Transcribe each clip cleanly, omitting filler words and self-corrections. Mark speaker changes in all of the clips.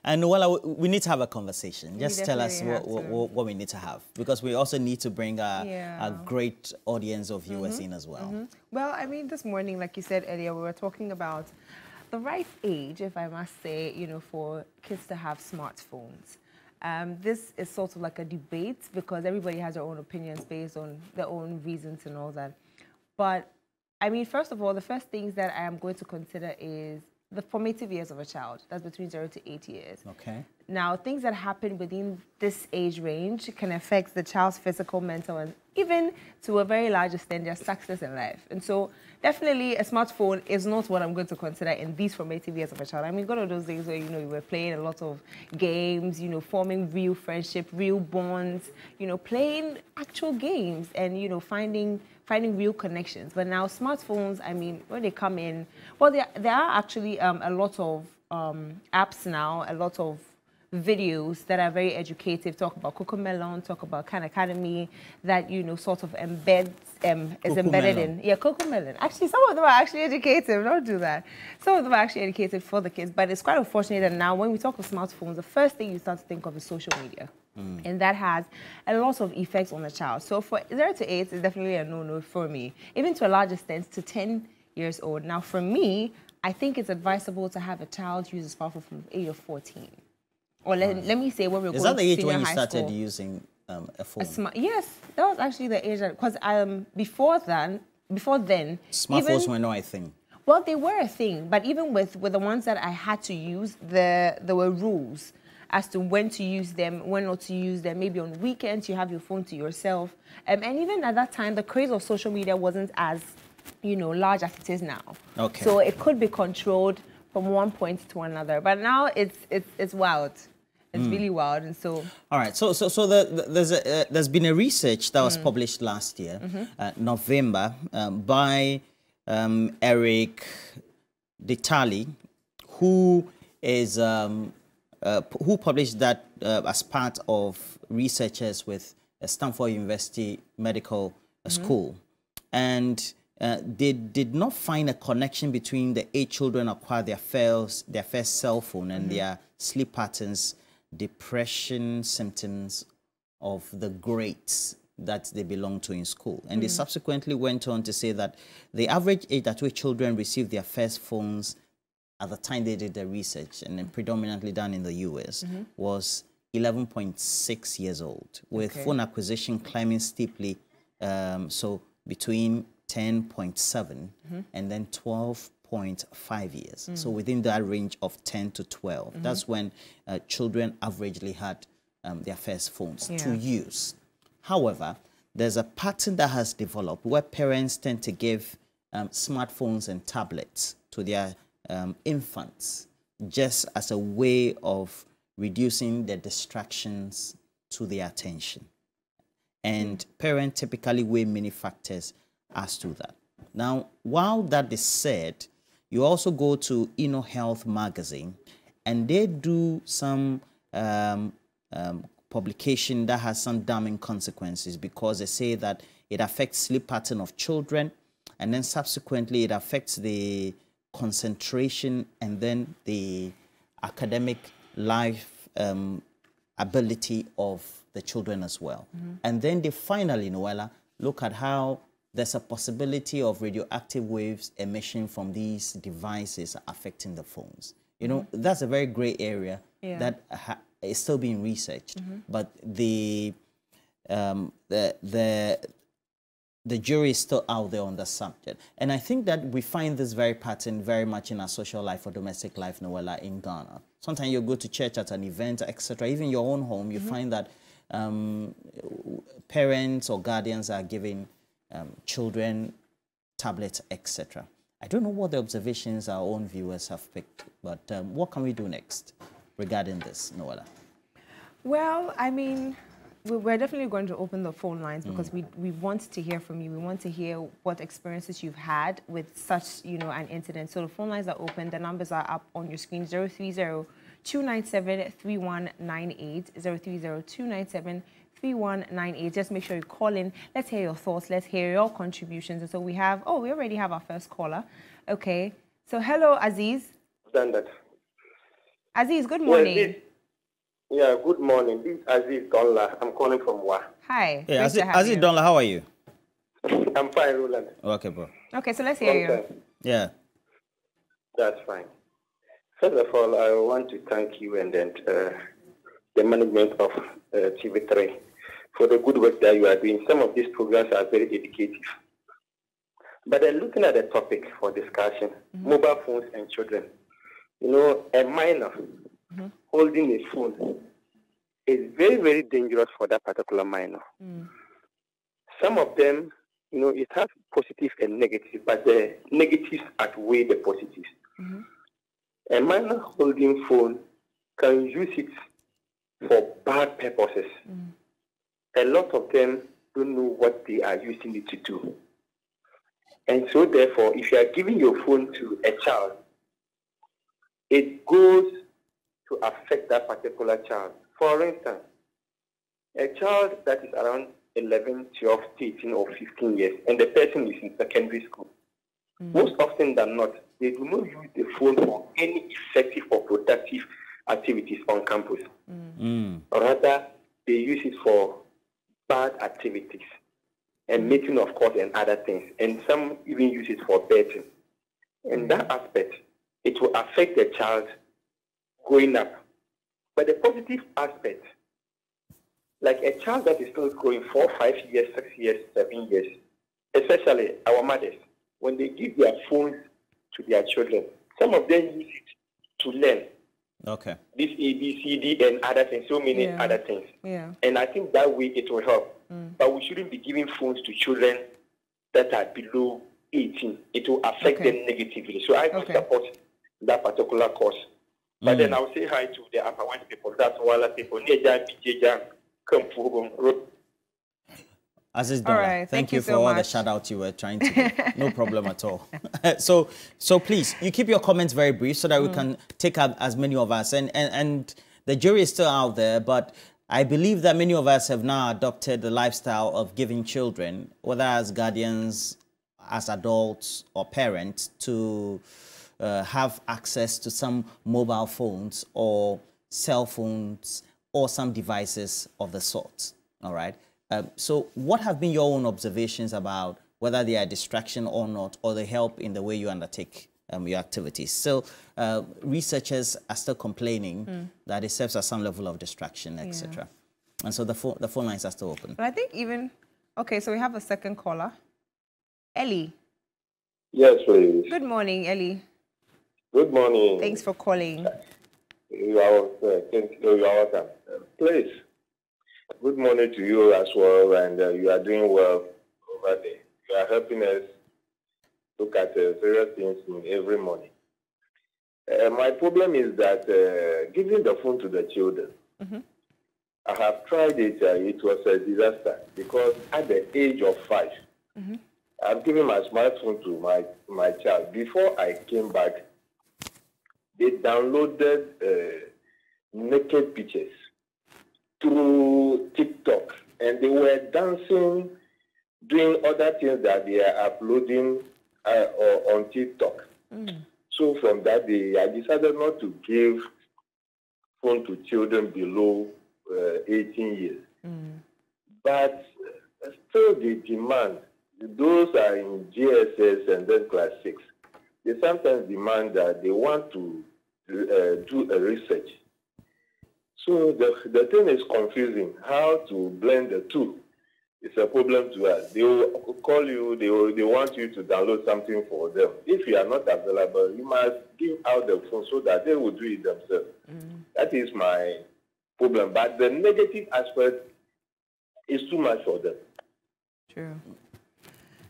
Speaker 1: And well, we need to have a conversation. Just tell us what we need to have, because we also need to bring a great audience of viewers in as well.
Speaker 2: Well, I mean, this morning, like you said earlier, we were talking about the right age, if I must say, you know, for kids to have smartphones. This is sort of like a debate because everybody has their own opinions based on their own reasons and all that. But I mean, first of all, the first things that I am going to consider is the formative years of a child. That's between 0 to 8 years.
Speaker 1: Okay.
Speaker 2: Now, things that happen within this age range can affect the child's physical, mental, and even to a very large extent, their success in life. And so, definitely, a smartphone is not what I'm going to consider in these formative years of a child. I mean, one of those days where, you know, you were playing a lot of games, you know, forming real friendship, real bonds, you know, playing actual games and, you know, finding real connections. But now smartphones, I mean, when they come in, well, there are actually a lot of apps now, a lot of videos that are very educative, talk about Cocomelon, talk about Khan Academy, that, you know, sort of embeds, is embedded in. Yeah, Cocomelon. Actually, some of them are actually educative. Don't do that. Some of them are actually educated for the kids. But it's quite unfortunate that now when we talk of smartphones, the first thing you start to think of is social media. And that has a lot of effects on the child. So for 0 to 8, it's definitely a no-no for me. Even to a large extent, to 10 years old. Now, for me, I think it's advisable to have a child use a smartphone from the age of 14. Or let me say when we're going to senior high school.
Speaker 1: Is that the age when you started using a phone?
Speaker 2: Yes, that was actually the age that, because before then,
Speaker 1: smartphones were not a thing.
Speaker 2: Well, they were a thing, but even with the ones that I had to use, there were rules as to when to use them, when not to use them. Maybe on weekends you have your phone to yourself, and even at that time, the craze of social media wasn't as, you know, large as it is now.
Speaker 1: Okay.
Speaker 2: So it could be controlled from one point to another, but now it's wild. It's really wild, and so. All
Speaker 1: right, so there's been a research that was published last year, November, by Eric Ditali, who is who published that as part of researchers with Stanford University Medical School, and they did not find a connection between the age children acquire their first cell phone and their sleep patterns, depression symptoms of the grades that they belong to in school. And they subsequently went on to say that the average age at which children receive their first phones at the time they did the research, and then predominantly done in the US, was 11.6 years old, with phone acquisition climbing steeply, so between 10.7 and then 12.5 years. So within that range of 10 to 12, that's when children averagely had their first phones to use. However, there's a pattern that has developed where parents tend to give smartphones and tablets to their infants just as a way of reducing the distractions to their attention. And parents typically weigh many factors as to that. Now, while that is said, you also go to Health magazine, and they do some publication that has some damning consequences, because they say that it affects sleep pattern of children, and then subsequently it affects the concentration and then the academic life ability of the children as well. And then they finally, Noella, look at how there's a possibility of radioactive waves emission from these devices affecting the phones. You know, that's a very gray area that is still being researched, but the jury is still out there on the subject. And I think that we find this very pattern very much in our social life or domestic life, Noella, in Ghana. Sometimes you go to church at an event, etc. Even your own home, you find that parents or guardians are giving children tablets, etc. I don't know what the observations our own viewers have picked, but what can we do next regarding this, Noella?
Speaker 2: Well, I mean, we're definitely going to open the phone lines because we want to hear from you. We want to hear what experiences you've had with such, you know, an incident. So the phone lines are open. The numbers are up on your screen: 030-297-3198, 030-297-3198. Just make sure you call in. Let's hear your thoughts. Let's hear your contributions. And so we have, we already have our first caller. Okay. So hello, Aziz.
Speaker 3: Standard.
Speaker 2: Aziz, good morning.
Speaker 3: Good morning. This is Aziz Donla. I'm calling from Wa.
Speaker 2: Hi.
Speaker 1: Yeah, Aziz Donla, how are you?
Speaker 3: I'm fine, Roland.
Speaker 1: Okay, bro.
Speaker 2: Okay, so let's hear you.
Speaker 1: Yeah.
Speaker 3: That's fine. First of all, I want to thank you and then the management of TV3 for the good work that you are doing. Some of these programs are very educative. But looking at the topic for discussion, mobile phones and children, you know, a minor holding a phone is very, very dangerous for that particular minor. Some of them, you know, it has positive and negative, but the negatives outweigh the positives. A minor holding phone can use it for bad purposes. A lot of them don't know what they are using it to do. And so therefore, if you are giving your phone to a child, it goes to affect that particular child. For instance, a child that is around 11, 12, 13, or 15 years, and the person is in secondary school, most often than not, they do not use the phone for any effective or productive activities on campus. Rather, they use it for bad activities and making of course and other things. And some even use it for betting. In that aspect, it will affect the child growing up. But the positive aspect, like a child that is still growing 4, 5 years, 6 years, 7 years, especially our mothers, when they give their phones to their children, some of them use it to learn.
Speaker 1: Okay.
Speaker 3: This A, B, C, D, and other things, so many other things. And I think that way it will help. But we shouldn't be giving phones to children that are below 18. It will affect them negatively. So I don't support that particular course. But then I'll say hi to the Upper West people. That's Wala people.
Speaker 1: Aziz Donla,
Speaker 2: All right,
Speaker 1: thank you for all the shout outs you were trying to do. No problem at all. So please, you keep your comments very brief so that we can take up as many of us. And the jury is still out there, but I believe that many of us have now adopted the lifestyle of giving children, whether as guardians, as adults or parents, to have access to some mobile phones or cell phones or some devices of the sort. All right. So what have been your own observations about whether they are a distraction or not, or they help in the way you undertake your activities? So researchers are still complaining that it serves as some level of distraction, etc. And so the phone lines are still open.
Speaker 2: But I think even, okay, so we have a second caller. Ellie.
Speaker 3: Yes, please.
Speaker 2: Good morning, Ellie.
Speaker 3: Good morning.
Speaker 2: Thanks for calling.
Speaker 3: You are welcome. Please. Good morning to you as well, and you are doing well over there. You are helping us look at various things every morning. My problem is that giving the phone to the children, I have tried it. It was a disaster because at the age of 5, I've given my smartphone to my child. Before I came back, they downloaded naked pictures through TikTok, and they were dancing, doing other things that they are uploading on TikTok. So from that day, I decided not to give phone to children below 18 years. But still they demand, those are in GSS and then class 6, they sometimes demand that they want to do a research. So the thing is confusing. How to blend the two is a problem to us. They will call you, they want you to download something for them. If you are not available, you must give out the phone so that they will do it themselves. That is my problem. But the negative aspect is too much for them.
Speaker 2: True.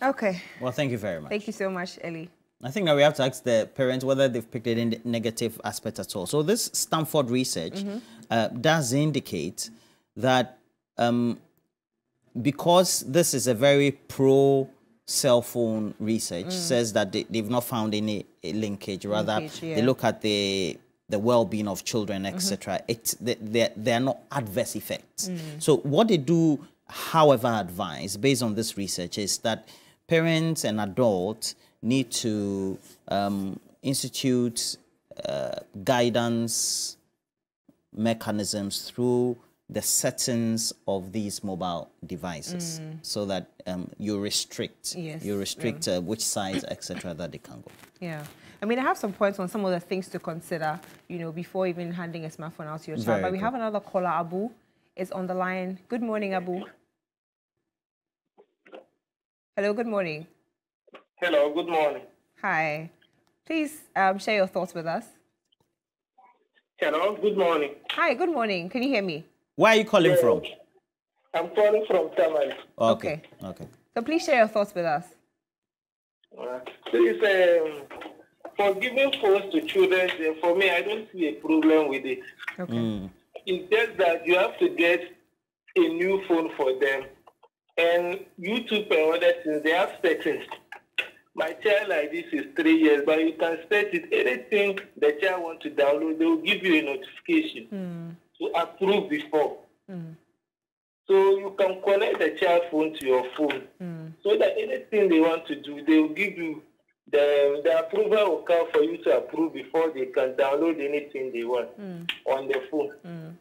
Speaker 2: Okay.
Speaker 1: Well, thank you very much.
Speaker 2: Thank you so much, Ellie.
Speaker 1: I think that we have to ask the parents whether they've picked it in negative aspect at all. So this Stanford research does indicate that because this is a very pro cell phone research, says that they've not found any linkage. Rather, they look at the well-being of children, etc. They are not adverse effects. So what they do, however, advise based on this research is that parents and adults need to institute guidance mechanisms through the settings of these mobile devices, so that you restrict which sites, etc., that they can go.
Speaker 2: Yeah. I mean, I have some points on some of the things to consider, you know, before even handing a smartphone out to your child. But we have another caller. Abu is on the line. Good morning, Abu. Hello, good morning.
Speaker 4: Hello, good morning.
Speaker 2: Hi. Please share your thoughts with us.
Speaker 4: Hello, good morning.
Speaker 2: Hi, good morning. Can you hear me?
Speaker 1: Where are you calling from?
Speaker 4: I'm calling from Tamale.
Speaker 1: Okay.
Speaker 2: So please share your thoughts with us.
Speaker 4: Please, for giving phones to children, for me, I don't see a problem with it.
Speaker 2: Okay.
Speaker 4: It's just that you have to get a new phone for them. And YouTube and other things, they have settings. My child like this is 3 years, but you can set it. Anything the child wants to download, they will give you a notification to approve before. So you can connect the child's phone to your phone, so that anything they want to do, they will give you the approval will come for you to approve before they can download anything they want on their phone.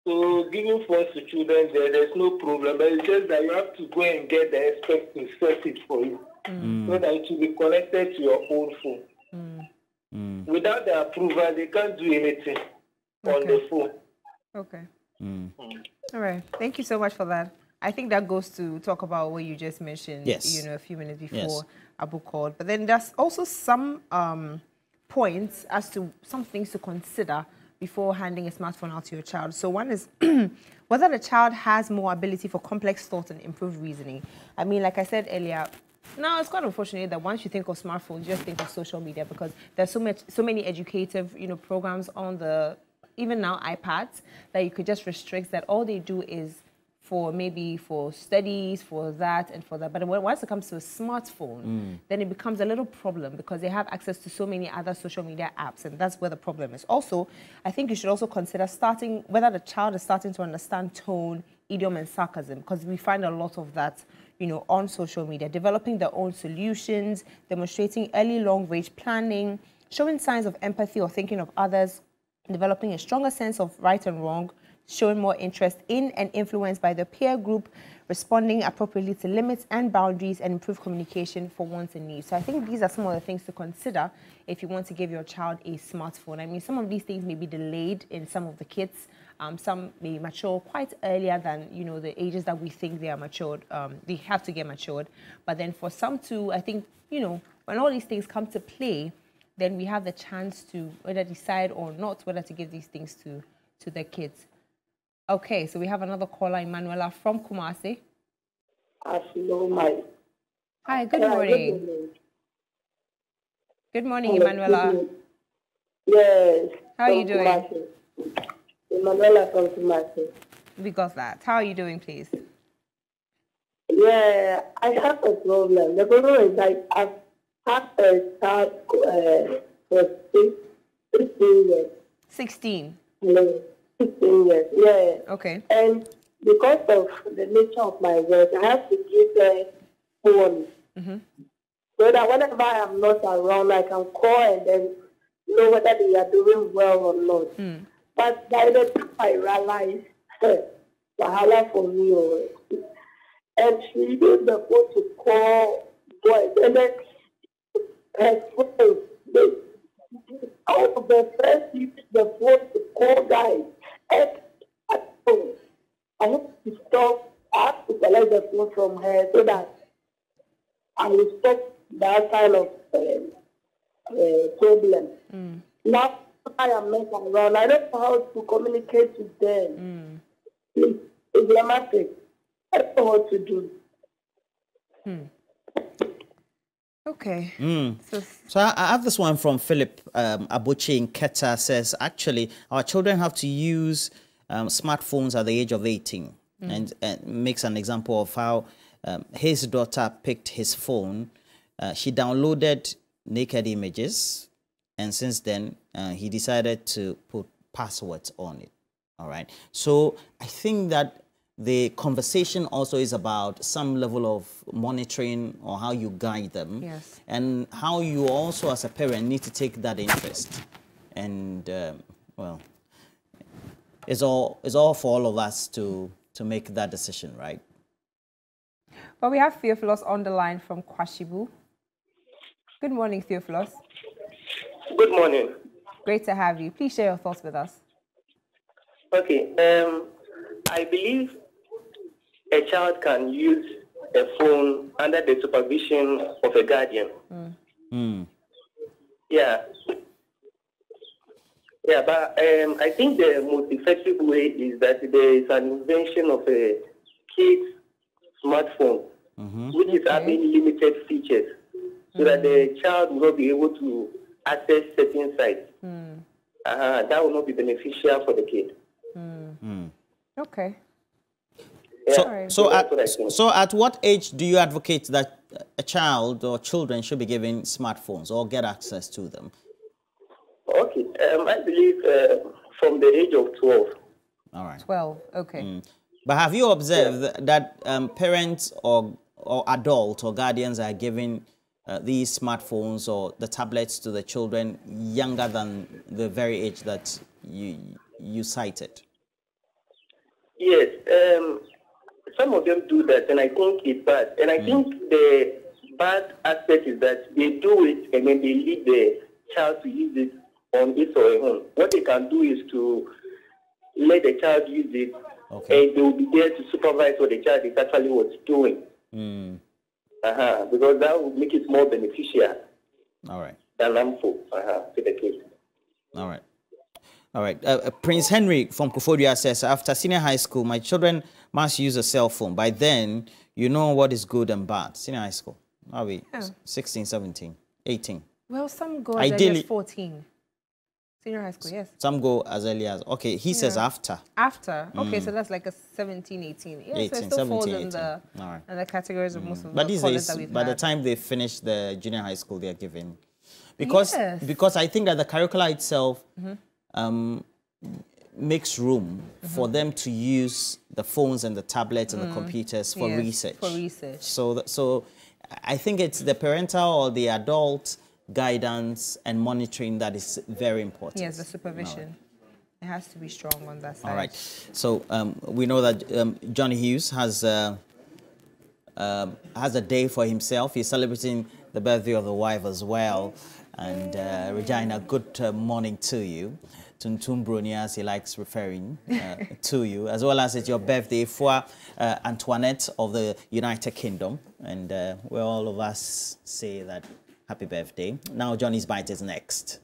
Speaker 4: So giving phones to children, there's no problem, but it's just that you have to go and get the expert to set it for you, so that it will be connected to your own phone. Without the approval, they can't do anything on the phone.
Speaker 2: Okay. All right. Thank you so much for that. I think that goes to talk about what you just mentioned, you know, a few minutes before Abu called. But then there's also some points as to some things to consider before handing a smartphone out to your child. So one is whether the child has more ability for complex thought and improved reasoning. I mean, like I said earlier, now it's quite unfortunate that once you think of smartphones, you just think of social media, because there's so many educative, you know, programs on the, even now iPads, that you could just restrict that all they do is maybe for studies, for that and for that. But once it comes to a smartphone, then it becomes a little problem, because they have access to so many other social media apps, and that's where the problem is. Also, I think you should also consider whether the child is starting to understand tone, idiom and sarcasm, because we find a lot of that, you know, on social media. Developing their own solutions, demonstrating early long-range planning, showing signs of empathy or thinking of others, developing a stronger sense of right and wrong, showing more interest in and influenced by the peer group, responding appropriately to limits and boundaries, and improve communication for wants and needs. So I think these are some of the things to consider if you want to give your child a smartphone. I mean, some of these things may be delayed in some of the kids. Some may mature quite earlier than, you know, the ages that we think they are matured. They have to get matured. But then for some too, I think, you know, when all these things come to play, then we have the chance to whether decide or not whether to give these things to the kids. Okay, so we have another caller, Emanuela from Kumasi.
Speaker 5: Hello,
Speaker 2: hi, good morning. Good morning, Emanuela.
Speaker 5: Yes.
Speaker 2: How are you doing?
Speaker 5: Kumasi. Emanuela from Kumasi.
Speaker 2: We got that. How are you doing, please?
Speaker 5: Yeah, I have a problem. The problem is I've had a child for 16 years.
Speaker 2: 16?
Speaker 5: Hello. 16 years, yeah.
Speaker 2: Okay.
Speaker 5: And because of the nature of my work, I have to give her phone. So that whenever I am not around, I can call and then know whether they are doing well or not. But by the time I realize, wahala for me, and she used the phone to call boys, and then her friends, out of the first used the phone to call guys. And I have to stop. I have to collect the phone from her so that I will stop that kind of problem. Now I am not around. I don't know how to communicate with them. It's dramatic. I don't know what to do.
Speaker 2: Okay.
Speaker 1: So I have this one from Philip Abuchi in Keta. Says, actually, our children have to use smartphones at the age of 18, and makes an example of how his daughter picked his phone. She downloaded naked images, and since then he decided to put passwords on it. All right. So I think that the conversation also is about some level of monitoring or how you guide them.
Speaker 2: Yes.
Speaker 1: And how you also as a parent need to take that interest. And, well, it's all for all of us to make that decision, right?
Speaker 2: Well, we have Theophilus on the line from Kwashibu. Good morning, Theophilus.
Speaker 3: Good morning.
Speaker 2: Great to have you. Please share your thoughts with us.
Speaker 3: Okay. I believe a child can use a phone under the supervision of a guardian. Yeah. Yeah, but I think the most effective way is that there is an invention of a kid's smartphone, which is having limited features, so that the child will not be able to access certain sites. That will not be beneficial for the kid.
Speaker 2: Okay.
Speaker 3: Yeah.
Speaker 1: So at what age do you advocate that a child or children should be given smartphones or get access to them?
Speaker 3: Okay. I believe from the age of 12.
Speaker 1: All right.
Speaker 2: 12. Okay.
Speaker 1: But have you observed that parents or adults or guardians are giving these smartphones or the tablets to the children younger than the very age that you cited?
Speaker 3: Yes. Some of them do that, and I think it's bad. And I think the bad aspect is that they do it and then they leave the child to use it on his or her own. What they can do is to let the child use it, and they will be there to supervise what the child is actually what's doing. Because that will make it more beneficial.
Speaker 1: All right.
Speaker 3: Than harmful to the kids.
Speaker 1: All right. All right. Prince Henry from Kofodia says, after senior high school, my children must use a cell phone. By then, you know what is good and bad. Senior high school. Are we 16, 17, 18?
Speaker 2: Well, some go as early as 14. Senior high school, yes.
Speaker 1: Some go as early as, okay, he says after.
Speaker 2: After? Okay, so that's like a 17, 18. Yeah, 18, so it still 17, falls 18. In the categories of most of the colleges that we've had.
Speaker 1: By the time they finish the junior high school, they are given. Because I think that the curricula itself makes room for them to use the phones and the tablets and the computers for research.
Speaker 2: For research.
Speaker 1: So I think it's the parental or the adult guidance and monitoring that is very important.
Speaker 2: Yes, the supervision. It has to be strong on that side.
Speaker 1: All right. So we know that Johnny Hughes has a day for himself. He's celebrating the birthday of the wife as well. And Regina, good morning to you. Tuntum Bruni, as he likes referring to you, as well as it's your birthday for Antoinette of the United Kingdom. And where all of us say that happy birthday. Now Johnny's Bite is next.